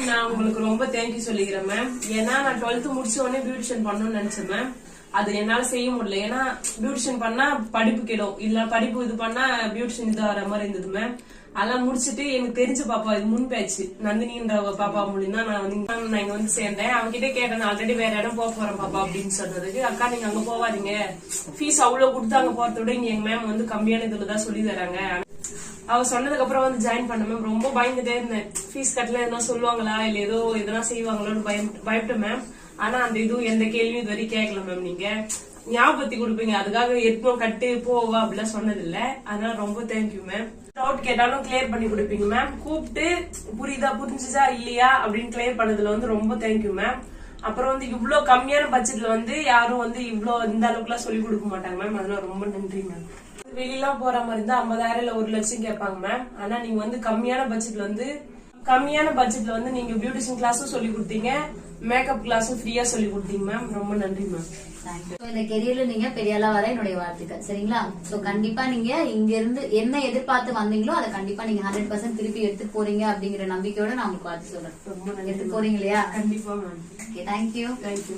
நான் உங்களுக்கு ரொம்ப தேங்க்யூ சொல்லிக்கிறேன் மேம். ஏன்னா நான் 12th முடிச்ச உடனே பியூட்டிஷியன் பண்ணணும்னு நினைச்சேன் மேம். அது என்னால செய்ய முடியல. ஏன்னா பியூட்டிஷியன் பண்ணா படிப்பு கெடும், இல்ல படிப்பு இது பண்ணா பியூட்டிஷியன் இது வர மாதிரி இருந்தது மேம். அதெல்லாம் முடிச்சுட்டு எனக்கு தெரிஞ்ச பாப்பா இது முன் பேச்சு நந்தினின்ற பாப்பா மூலியமா நான் இங்க வந்து சேர்ந்தேன். அவங்க கிட்ட கேட்டேன், ஆல்ரெடி வேற இடம் போக போறேன் பாப்பா அப்படின்னு சொன்னதுக்கு, அக்கா நீங்க அங்க போவாதீங்க, ஃபீஸ் அவ்வளவு கொடுத்து அங்க போறத விட இங்க எங்க மேம் வந்து கம்மியான இதுலதான் சொல்லி தராங்க. அவ சொன்னதுக்கு அப்புறம் வந்து ஜாயின் பண்ண மேம். ரொம்ப பயந்துட்டே இருந்தேன், ஃபீஸ் கட்டல எதனா சொல்லுவாங்களா இல்ல ஏதோ எதனா செய்வாங்களோன்னு பயப்பட்டேன் மேம். ஆனா அந்த இது எந்த கேள்வியும் இது வரைக்கும் கேட்கல மேம். நீங்க ஞாபகத்தி கொடுப்பீங்க, அதுக்காக எப்பவும் கட்டு போவா அப்படிலாம் சொன்னது இல்ல. அதனால ரொம்ப தேங்க்யூ மேம். டவுட் கேட்டாலும் கிளியர் பண்ணி கொடுப்பீங்க மேம். கூப்பிட்டு புரியுதா புரிஞ்சுச்சா இல்லையா அப்படின்னு கிளியர் பண்ணதுல வந்து ரொம்ப தேங்க்யூ மேம். அப்புறம் வந்து இவ்வளவு கம்மியான பட்ஜெட்ல வந்து யாரும் வந்து இவ்வளவு இந்த அளவுக்கு எல்லாம் சொல்லி கொடுக்க மாட்டாங்க மேம். அதனால ரொம்ப நன்றி மேம். வெளியெல்லாம் போற மாதிரி இருந்தா 50,000 இல்ல 1 லட்சம் கேட்பாங்க மேம். ஆனா நீங்க வந்து கம்மியான பட்ஜெட்ல வந்து நீங்க பியூட்டிஷியன் கிளாஸும் சொல்லி கொடுத்தீங்க, மேக்கப் கிளாஸும் ஃப்ரீயா சொல்லி கொடுத்தீங்க மேம். ரொம்ப நன்றி மேம். இந்த கெரியர்ல நீங்க பெரிய ஆளா வர என்னுடைய வாழ்த்துக்கள். சரிங்களா? சோ கண்டிப்பா நீங்க இங்க இருந்து என்ன எதிர்பார்த்து வந்தீங்களோ அதை கண்டிப்பா நீங்க 100% திருப்பி எடுத்து போறீங்க அப்படிங்கிற நம்பிக்கையோட நான் உங்களுக்கு வாழ்த்து சொல்றேன். எடுத்து போறீங்க இல்லையா? கண்டிப்பா மேம். Okay, thank you.